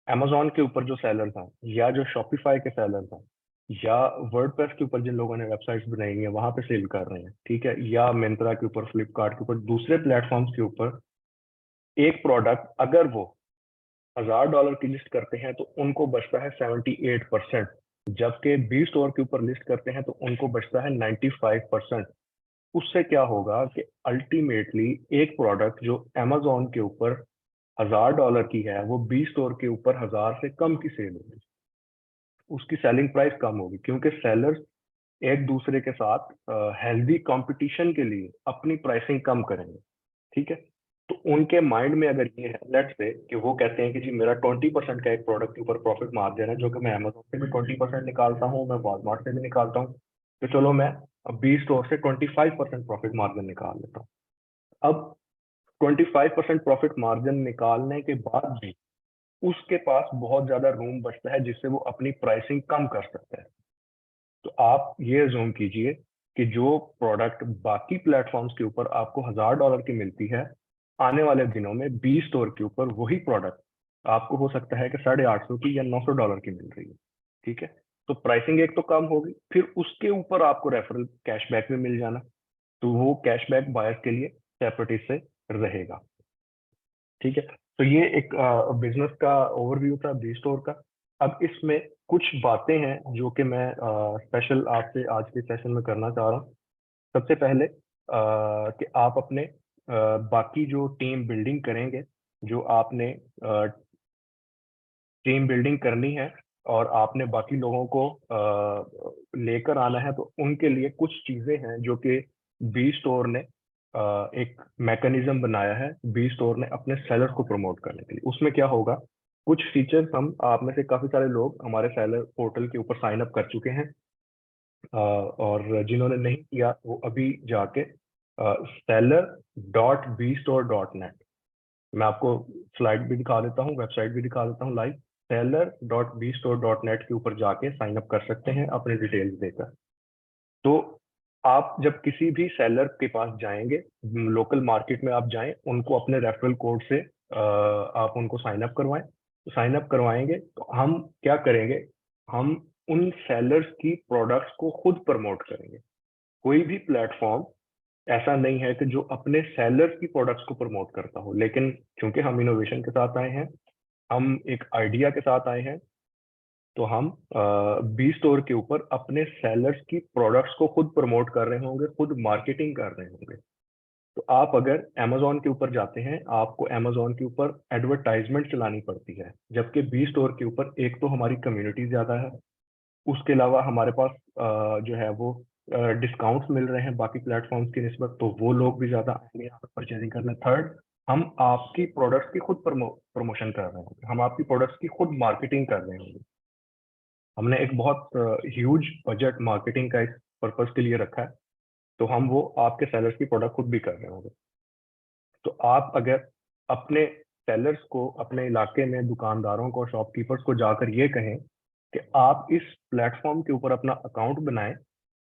Speaker 1: अमेजोन के ऊपर जो सेलर था, या जो शॉपिफाई के सेलर था, या वर्डप्रेस के ऊपर जिन लोगों ने वेबसाइट्स बनाई हैं वहां पे सेल कर रहे हैं, ठीक है, या मिंत्रा के ऊपर, फ्लिपकार्ट के ऊपर, दूसरे प्लेटफॉर्म्स के ऊपर, एक प्रोडक्ट अगर वो $1000 की लिस्ट करते हैं तो उनको बचता है 78%, जबकि बी स्टोर के ऊपर लिस्ट करते हैं तो उनको बचता है 95%। उससे क्या होगा कि अल्टीमेटली एक प्रोडक्ट जो अमेजोन के ऊपर $1000 की है, वो बी स्टोर के ऊपर 1000 से कम की सेल होगी, उसकी सेलिंग प्राइस कम होगी, क्योंकि सेलर्स एक दूसरे के साथ हेल्दी कंपटीशन के लिए अपनी प्राइसिंग कम करेंगे। ठीक है, तो उनके माइंड में अगर ये है, लेट्स से कि वो कहते हैं कि जी मेरा 20% का एक प्रोडक्ट के ऊपर प्रॉफिट मार्जिन है, जो कि मैं अमेजोन से भी 20% निकालता हूँ, मैं वॉलमार्ट से भी निकालता हूँ, तो चलो मैं बी स्टोर से 25% प्रॉफिट मार्जिन निकाल लेता हूँ। अब 25% प्रॉफिट मार्जिन निकालने के बाद भी उसके पास बहुत ज्यादा रूम बचता है जिससे वो अपनी प्राइसिंग कम कर सकता है। तो आप ये अज्यूम कीजिए कि जो प्रोडक्ट बाकी प्लेटफॉर्म्स के ऊपर आपको $1000 की मिलती है, आने वाले दिनों में बी स्टोर के ऊपर वही प्रोडक्ट आपको हो सकता है कि $850 की या $900 की मिल रही है। ठीक है, तो प्राइसिंग एक तो कम होगी, फिर उसके ऊपर आपको रेफरल कैशबैक भी मिल जाना, तो वो कैशबैक बायर्स के लिए सेपरेट से रहेगा। ठीक है, तो ये एक बिजनेस का ओवरव्यू था बी स्टोर का। अब इसमें कुछ बातें हैं जो कि मैं स्पेशल आपसे आज के सेशन में करना चाह रहा हूँ। सबसे पहले कि आप अपने बाकी जो टीम बिल्डिंग करेंगे, जो आपने टीम बिल्डिंग करनी है और आपने बाकी लोगों को लेकर आना है, तो उनके लिए कुछ चीजें हैं जो कि बी स्टोर ने एक मैकेनिज्म बनाया है बी स्टोर ने अपने सेलर को प्रमोट करने के लिए। उसमें क्या होगा, कुछ फीचर्स हम आप में से काफी सारे लोग हमारे सेलर पोर्टल के ऊपर साइन अप कर चुके हैं, और जिन्होंने नहीं किया वो अभी जाके seller.bstore.net, मैं आपको स्लाइड भी दिखा देता हूँ, वेबसाइट भी दिखा देता हूँ लाइव, seller.bstore.net के ऊपर जाके साइन अप कर सकते हैं अपने डिटेल्स देकर। तो आप जब किसी भी सेलर के पास जाएंगे, लोकल मार्केट में आप जाएं, उनको अपने रेफरल कोड से आप उनको साइन अप करवाएं। तो साइन अप करवाएंगे तो हम क्या करेंगे, हम उन सेलर्स की प्रोडक्ट्स को खुद प्रमोट करेंगे। कोई भी प्लेटफॉर्म ऐसा नहीं है कि जो अपने सेलर्स की प्रोडक्ट्स को प्रमोट करता हो, लेकिन क्योंकि हम इनोवेशन के साथ आए हैं, हम एक आइडिया के साथ आए हैं, तो हम बी स्टोर के ऊपर अपने सेलर्स की प्रोडक्ट्स को खुद प्रमोट कर रहे होंगे, खुद मार्केटिंग कर रहे होंगे। तो आप अगर अमेजोन के ऊपर जाते हैं, आपको अमेजोन के ऊपर एडवर्टाइजमेंट चलानी पड़ती है, जबकि बी स्टोर के ऊपर एक तो हमारी कम्युनिटी ज्यादा है, उसके अलावा हमारे पास जो है वो डिस्काउंट्स मिल रहे हैं बाकी प्लेटफॉर्म्स की निस्बत, तो वो लोग भी ज्यादा आएंगे यहाँ पर परचेजिंग करने। थर्ड, हम आपकी प्रोडक्ट्स की खुद प्रमोशन कर रहे होंगे, हम आपकी प्रोडक्ट्स की खुद मार्केटिंग कर रहे होंगे। हमने एक बहुत ह्यूज बजट मार्केटिंग का इस पर्पस के लिए रखा है, तो हम वो आपके सेलर्स की प्रोडक्ट खुद भी कर रहे होंगे। तो आप अगर अपने सेलर्स को, अपने इलाके में दुकानदारों को, शॉपकीपर्स को जाकर ये कहें कि आप इस प्लेटफॉर्म के ऊपर अपना अकाउंट बनाएं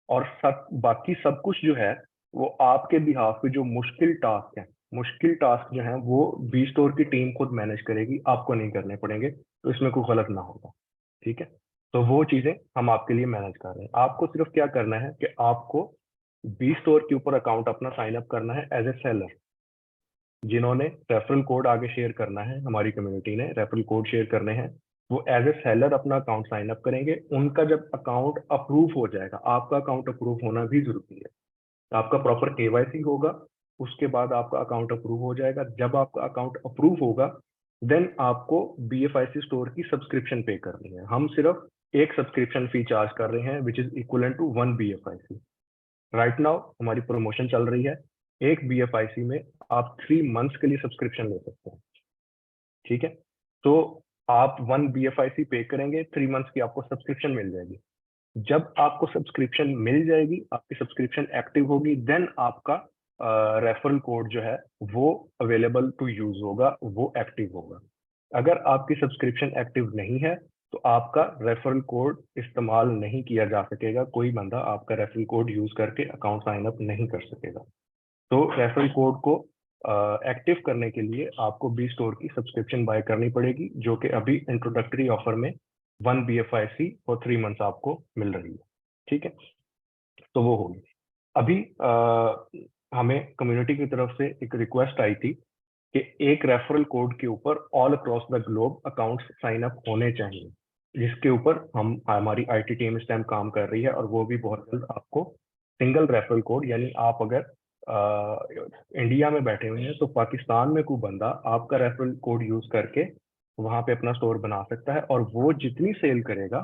Speaker 1: और सब बाकी सब कुछ जो है वो आपके बिहाफ पे जो मुश्किल टास्क है, मुश्किल टास्क जो है वो बी स्टोर की टीम खुद मैनेज करेगी, आपको नहीं करने पड़ेंगे, तो इसमें कोई गलत ना होगा। ठीक है, तो वो चीजें हम आपके लिए मैनेज कर रहे हैं। आपको सिर्फ क्या करना है कि आपको बी स्टोर के ऊपर अकाउंट अपना साइन अप करना है एज ए सेलर। जिन्होंने रेफरल कोड आगे शेयर करना है, हमारी कम्युनिटी ने रेफरल कोड शेयर करने हैं, वो एज ए सेलर अपना अकाउंट साइन अप करेंगे। उनका जब अकाउंट अप्रूव हो जाएगा, आपका अकाउंट अप्रूव होना भी जरूरी है, आपका प्रॉपर केवाईसी होगा, उसके बाद आपका अकाउंट अप्रूव हो जाएगा। जब आपका अकाउंट अप्रूव होगा, देन आपको BFIC स्टोर की सब्सक्रिप्शन पे करनी है। हम सिर्फ एक सब्सक्रिप्शन फी चार्ज कर रहे हैं which is equal to 1 BFIC। Right now हमारी प्रमोशन चल रही है, एक BFIC में आप 3 मंथ्स के लिए सब्सक्रिप्शन ले सकते हैं। ठीक है, तो आप 1 BFIC पे करेंगे, 3 मंथ्स की आपको सब्सक्रिप्शन मिल जाएगी। जब आपको सब्सक्रिप्शन मिल जाएगी, आपकी सब्सक्रिप्शन एक्टिव होगी, देन आपका रेफरल कोड जो है वो अवेलेबल टू यूज होगा, वो एक्टिव होगा। अगर आपकी सब्सक्रिप्शन एक्टिव नहीं है, तो आपका रेफरल कोड इस्तेमाल नहीं किया जा सकेगा, कोई बंदा आपका रेफरल कोड यूज करके अकाउंट साइन अप नहीं कर सकेगा। तो रेफरल कोड को एक्टिव करने के लिए आपको बी स्टोर की सब्सक्रिप्शन बाय करनी पड़ेगी, जो कि अभी इंट्रोडक्टरी ऑफर में 1 BFIC और 3 मंथ्स आपको मिल रही है। ठीक है, तो वो होगी। अभी हमें कम्युनिटी की तरफ से एक रिक्वेस्ट आई थी कि एक रेफरल कोड के ऊपर all across the globe accounts sign up होने चाहिए, जिसके ऊपर हम हमारी IT टीम इस टाइम काम कर रही है, और वो भी बहुत जल्द आपको सिंगल रेफरल कोड, यानी आप अगर इंडिया में बैठे हुए हैं तो पाकिस्तान में कोई बंदा आपका रेफरल कोड यूज करके वहां पे अपना स्टोर बना सकता है, और वो जितनी सेल करेगा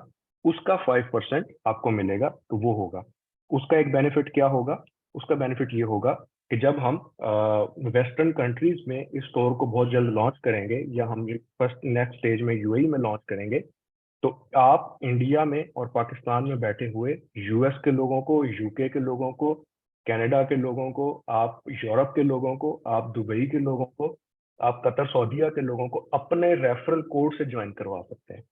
Speaker 1: उसका 5% आपको मिलेगा। तो वो होगा उसका एक बेनिफिट। क्या होगा उसका बेनिफिट? ये होगा कि जब हम वेस्टर्न कंट्रीज में इस स्टोर को बहुत जल्द लॉन्च करेंगे, या हम फर्स्ट नेक्स्ट स्टेज में यूएई में लॉन्च करेंगे, तो आप इंडिया में और पाकिस्तान में बैठे हुए यूएस के लोगों को, यूके के लोगों को, कनाडा के लोगों को, आप यूरोप के लोगों को, आप दुबई के लोगों को, आप कतर सऊदीया के लोगों को अपने रेफरल कोड से ज्वाइन करवा सकते हैं।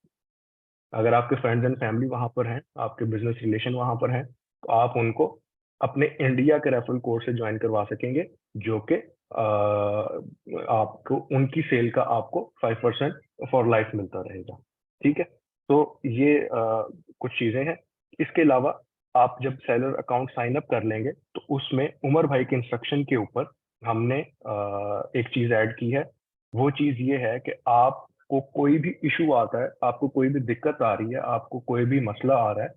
Speaker 1: अगर आपके फ्रेंड्स एंड फैमिली वहां पर हैं, आपके बिजनेस रिलेशन वहां पर हैं, तो आप उनको अपने इंडिया के रेफरल कोड से ज्वाइन करवा सकेंगे, जो कि आपको उनकी सेल का आपको 5% फॉर लाइफ मिलता रहेगा। ठीक है, तो ये कुछ चीजें हैं। इसके अलावा आप जब सेलर अकाउंट साइन अप कर लेंगे तो उसमें उमर भाई के इंस्ट्रक्शन के ऊपर हमने एक चीज ऐड की है। वो चीज ये है कि आपको कोई भी इशू आता है, आपको कोई भी दिक्कत आ रही है, आपको कोई भी मसला आ रहा है,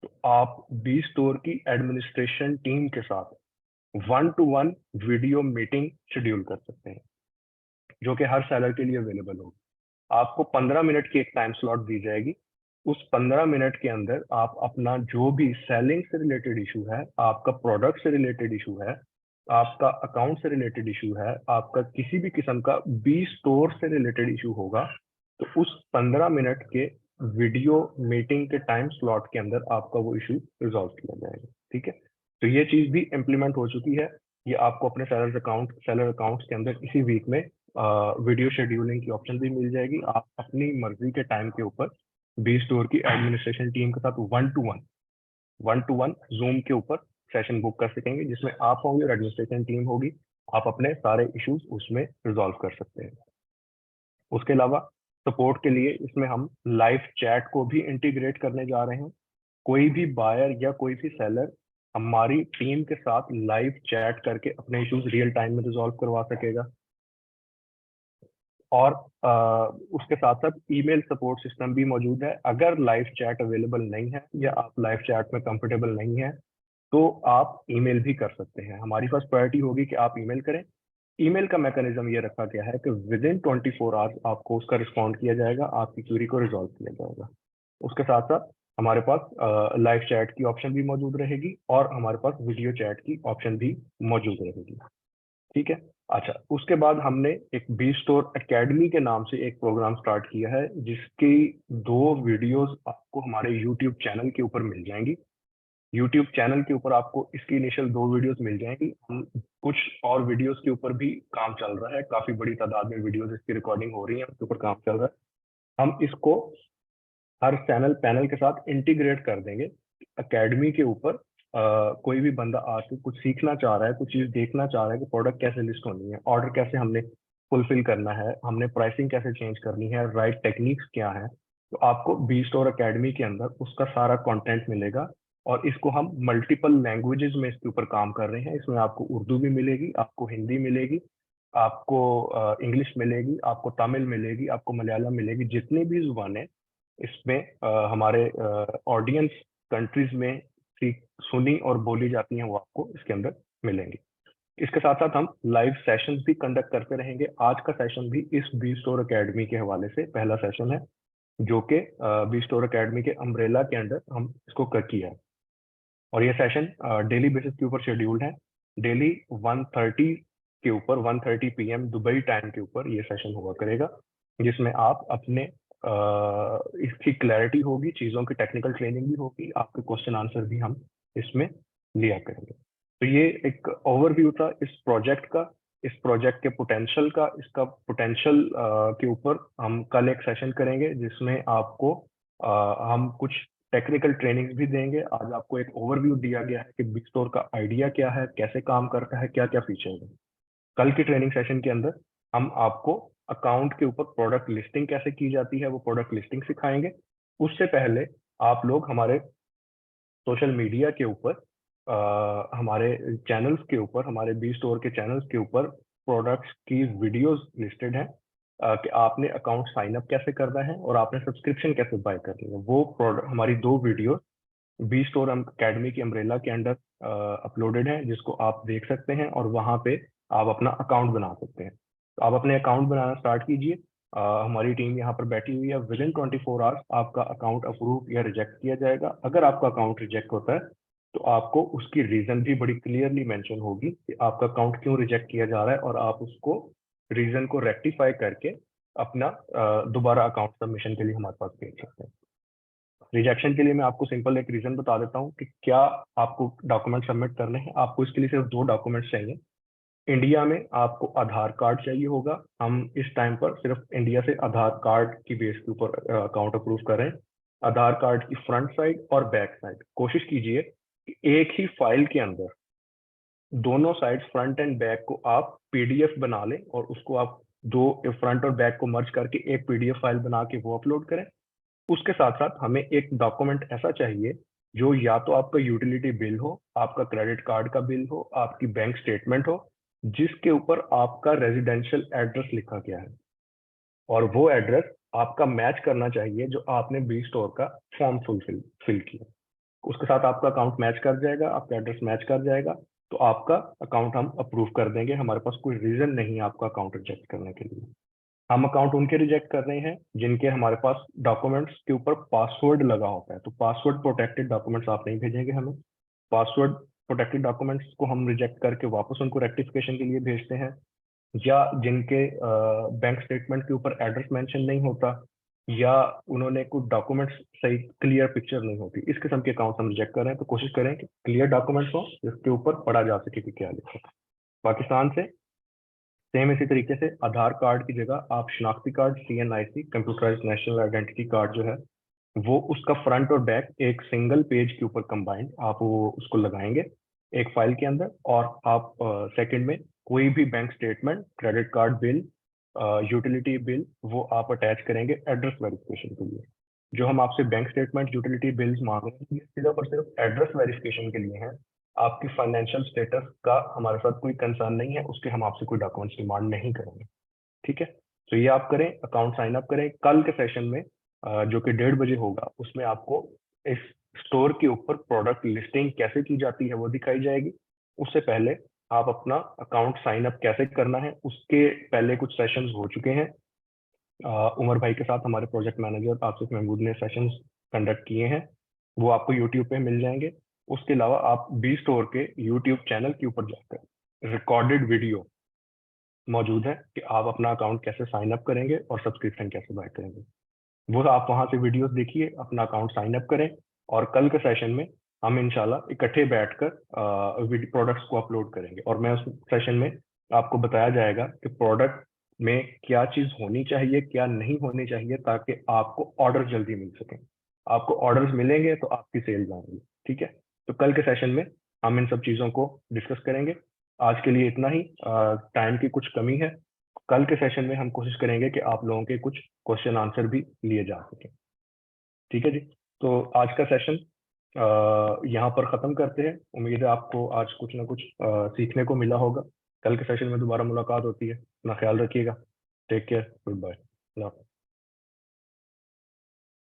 Speaker 1: तो आप बी स्टोर की एडमिनिस्ट्रेशन टीम के साथ 1-to-1 वीडियो मीटिंग शेड्यूल कर सकते हैं, जो कि हर सेलर के लिए अवेलेबल होगी। आपको 15 मिनट की एक टाइम स्लॉट दी जाएगी। उस 15 मिनट के अंदर आप अपना जो भी सेलिंग से रिलेटेड इशू है, आपका प्रोडक्ट से रिलेटेड इशू है, आपका अकाउंट से रिलेटेड इशू है, आपका किसी भी किस्म का बी स्टोर से रिलेटेड इशू होगा, तो उस 15 मिनट के वीडियो मीटिंग के टाइम स्लॉट के अंदर आपका वो इशू रिजॉल्व किया जाएगा। ठीक है, तो ये चीज भी इम्प्लीमेंट हो चुकी है। ये आपको अपने सेलर अकाउंट्स के अंदर इसी वीक में वीडियो शेड्यूलिंग की ऑप्शन भी मिल जाएगी। आप अपनी मर्जी के टाइम के ऊपर बी स्टोर की एडमिनिस्ट्रेशन टीम के साथ 1-to-1 जूम के ऊपर सेशन बुक कर सकेंगे, जिसमें आप होंगे और एडमिनिस्ट्रेशन टीम होगी। आप अपने सारे इश्यूज उसमें रिजॉल्व कर सकते हैं। उसके अलावा सपोर्ट के लिए इसमें हम लाइव चैट को भी इंटीग्रेट करने जा रहे हैं। कोई भी बायर या कोई भी सेलर हमारी टीम के साथ लाइव चैट करके अपने इश्यूज रियल टाइम में रिजॉल्व करवा सकेगा। और उसके साथ साथ ईमेल सपोर्ट सिस्टम भी मौजूद है। अगर लाइव चैट अवेलेबल नहीं है या आप लाइव चैट में कंफर्टेबल नहीं है, तो आप ईमेल भी कर सकते हैं। हमारी फर्स्ट प्रायोरिटी होगी कि आप ईमेल करें। ईमेल का मैकेनिज्म ये रखा गया है कि विद इन 24 आवर्स आपको उसका रिस्पॉन्ड किया जाएगा, आपकी क्यूरी को रिजॉल्व किया जाएगा। उसके साथ साथ हमारे पास लाइव चैट की ऑप्शन भी मौजूद रहेगी, और हमारे पास वीडियो चैट की ऑप्शन भी मौजूद रहेगी। ठीक है, अच्छा, उसके बाद हमने एक बी स्टोर एकेडमी के नाम से एक प्रोग्राम स्टार्ट किया है, जिसकी 2 वीडियोस आपको हमारे यूट्यूब चैनल के ऊपर मिल जाएंगी। यूट्यूब चैनल के ऊपर आपको इसकी इनिशियल 2 वीडियोस मिल जाएंगी। हम कुछ और वीडियोस के ऊपर भी काम चल रहा है, काफी बड़ी तादाद में वीडियोस इसकी रिकॉर्डिंग हो रही है, उसके ऊपर काम चल रहा है। हम इसको हर चैनल पैनल के साथ इंटीग्रेट कर देंगे। एकेडमी के ऊपर कोई भी बंदा आके कुछ सीखना चाह रहा है, कुछ चीज देखना चाह रहा है कि प्रोडक्ट कैसे लिस्ट होनी है, ऑर्डर कैसे हमने फुलफिल करना है, हमने प्राइसिंग कैसे चेंज करनी है, राइट टेक्निक्स क्या है, तो आपको बी स्टोर एकेडमी के अंदर उसका सारा कंटेंट मिलेगा। और इसको हम मल्टीपल लैंग्वेजेस में इसके ऊपर काम कर रहे हैं। इसमें आपको उर्दू भी मिलेगी, आपको हिंदी मिलेगी, आपको इंग्लिश मिलेगी, आपको तमिल मिलेगी, आपको मलयालम मिलेगी। जितनी भी जुबानें इसमें हमारे ऑडियंस कंट्रीज में सुनी और बोली जाती हैं, वो आपको इसके अंदर मिलेंगी। इसके साथ साथ हम लाइव सेशंस भी कंडक्ट करते रहेंगे। आज का सेशन भी इस बी स्टोर एकेडमी के हवाले से पहला सेशन है, जो कि बी स्टोर एकेडमी के अम्ब्रेला के अंडर हम इसको कर किया है। और ये सेशन डेली बेसिस के ऊपर शेड्यूल्ड है। डेली 1:30 के ऊपर 1:30 PM दुबई टाइम के ऊपर ये सेशन हुआ करेगा, जिसमें आप अपने इसकी क्लैरिटी होगी, चीज़ों की टेक्निकल ट्रेनिंग भी होगी, आपके क्वेश्चन आंसर भी हम इसमें लिया करेंगे। तो ये एक ओवरव्यू था इस प्रोजेक्ट का, इस प्रोजेक्ट के पोटेंशियल का। इसका पोटेंशियल के ऊपर हम कल एक सेशन करेंगे, जिसमें आपको हम कुछ टेक्निकल ट्रेनिंग भी देंगे। आज आपको एक ओवरव्यू दिया गया है कि बिग स्टोर का आइडिया क्या है, कैसे काम करता है, क्या क्या फीचर है। कल की ट्रेनिंग सेशन के अंदर हम आपको अकाउंट के ऊपर प्रोडक्ट लिस्टिंग कैसे की जाती है, वो प्रोडक्ट लिस्टिंग सिखाएंगे। उससे पहले आप लोग हमारे सोशल मीडिया के ऊपर, हमारे चैनल्स के ऊपर, हमारे बी स्टोर के चैनल्स के ऊपर प्रोडक्ट्स की वीडियोस लिस्टेड हैं, कि आपने अकाउंट साइन अप कैसे करना है और आपने सब्सक्रिप्शन कैसे बाय करनी है। वो प्रोडक्ट हमारी 2 वीडियो बी स्टोर अकेडमी की अम्ब्रेला के अंडर अपलोडेड है, जिसको आप देख सकते हैं और वहां पे आप अपना अकाउंट बना सकते हैं। तो आप अपने अकाउंट बनाना स्टार्ट कीजिए। हमारी टीम यहाँ पर बैठी हुई है। विद इन 24 आवर्स आपका अकाउंट अप्रूव या रिजेक्ट किया जाएगा। अगर आपका अकाउंट रिजेक्ट होता है तो आपको उसकी रीजन भी बड़ी क्लियरली मेंशन होगी कि आपका अकाउंट क्यों रिजेक्ट किया जा रहा है, और आप उसको रीजन को रेक्टिफाई करके अपना दोबारा अकाउंट सबमिशन के लिए हमारे पास भेज सकते हैं। रिजेक्शन के लिए मैं आपको सिंपल एक रीजन बता देता हूँ कि क्या आपको डॉक्यूमेंट सबमिट करने हैं। आपको इसके लिए सिर्फ 2 डॉक्यूमेंट्स चाहिए। इंडिया में आपको आधार कार्ड चाहिए होगा। हम इस टाइम पर सिर्फ इंडिया से आधार कार्ड की बेस के ऊपर अकाउंट अप्रूव करें। आधार कार्ड की फ्रंट साइड और बैक साइड कोशिश कीजिए कि एक ही फाइल के अंदर दोनों साइड फ्रंट एंड बैक को आप पीडीएफ बना लें, और उसको आप दो फ्रंट और बैक को मर्ज करके एक पीडीएफ फाइल बना के वो अपलोड करें। उसके साथ साथ हमें एक डॉक्यूमेंट ऐसा चाहिए जो या तो आपका यूटिलिटी बिल हो, आपका क्रेडिट कार्ड का बिल हो, आपकी बैंक स्टेटमेंट हो, जिसके ऊपर आपका रेजिडेंशियल एड्रेस लिखा गया है, और वो एड्रेस आपका मैच करना चाहिए जो आपने बी स्टोर का फॉर्म फिल किया। उसके साथ आपका अकाउंट मैच कर जाएगा, आपका एड्रेस मैच कर जाएगा, तो आपका अकाउंट हम अप्रूव कर देंगे। हमारे पास कोई रीजन नहीं है आपका अकाउंट रिजेक्ट करने के लिए। हम अकाउंट उनके रिजेक्ट कर रहे हैं जिनके हमारे पास डॉक्यूमेंट्स के ऊपर पासवर्ड लगा होता है। तो पासवर्ड प्रोटेक्टेड डॉक्यूमेंट्स आप नहीं भेजेंगे हमें। पासवर्ड प्रोटेक्टेड डॉक्यूमेंट्स को हम रिजेक्ट करके वापस उनको रेक्टिफिकेशन के लिए भेजते हैं, या जिनके बैंक स्टेटमेंट के ऊपर एड्रेस मेंशन नहीं होता, या उन्होंने कुछ डॉक्यूमेंट्स सही क्लियर पिक्चर नहीं होती, इस किस्म के अकाउंट हम रिजेक्ट कर रहे हैं। तो कोशिश करें कि क्लियर डॉक्यूमेंट्स हो जिसके ऊपर पढ़ा जा सके कि क्या लिखा है। पाकिस्तान से सेम इसी तरीके से आधार कार्ड की जगह आप शनाख्ती card, CNIC, computerise national identity card जो है, वो उसका फ्रंट और बैक एक सिंगल पेज के ऊपर कंबाइंड आप वो उसको लगाएंगे एक फाइल के अंदर, और आप सेकंड में कोई भी bank statement, credit card bill, utility bill वो आप अटैच करेंगे एड्रेस वेरिफिकेशन के लिए। जो हम आपसे बैंक स्टेटमेंट, यूटिलिटी बिल्स मांग रहे हैं, ये सिर्फ और सिर्फ एड्रेस वेरिफिकेशन के लिए है। आपकी फाइनेंशियल स्टेटस का हमारे साथ कोई कंसर्न नहीं है, उसके हम आपसे कोई डॉक्यूमेंट्स डिमांड नहीं करेंगे। ठीक है, तो ये आप करें, अकाउंट साइन अप करें। कल के सेशन में जो कि 1:30 बजे होगा, उसमें आपको इस स्टोर के ऊपर प्रोडक्ट लिस्टिंग कैसे की जाती है वो दिखाई जाएगी। उससे पहले आप अपना अकाउंट साइन अप कैसे करना है उसके पहले कुछ सेशंस हो चुके हैं। उमर भाई के साथ हमारे प्रोजेक्ट मैनेजर आसिफ महमूद ने सेशंस कंडक्ट किए हैं, वो आपको यूट्यूब पे मिल जाएंगे। उसके अलावा आप बी स्टोर के यूट्यूब चैनल के ऊपर जाकर रिकॉर्डेड वीडियो मौजूद है कि आप अपना अकाउंट कैसे साइन अप करेंगे और सब्सक्रिप्शन कैसे बाय करेंगे। वो आप वहां से वीडियोस देखिए, अपना अकाउंट साइन अप करें, और कल के सेशन में हम इंशाल्लाह इकट्ठे बैठकर प्रोडक्ट्स को अपलोड करेंगे। और मैं उस सेशन में आपको बताया जाएगा कि प्रोडक्ट में क्या चीज होनी चाहिए, क्या नहीं होनी चाहिए, ताकि आपको ऑर्डर जल्दी मिल सके। आपको ऑर्डर्स मिलेंगे तो आपकी सेल जाएंगी। ठीक है, तो कल के सेशन में हम इन सब चीजों को डिस्कस करेंगे। आज के लिए इतना ही। टाइम की कुछ कमी है। कल के सेशन में हम कोशिश करेंगे कि आप लोगों के कुछ क्वेश्चन आंसर भी लिए जा सके। ठीक है जी, तो आज का सेशन यहाँ पर ख़त्म करते हैं। उम्मीद है आपको आज कुछ ना कुछ सीखने को मिला होगा। कल के सेशन में दोबारा मुलाकात होती है। अपना ख्याल रखिएगा। Take care, good bye.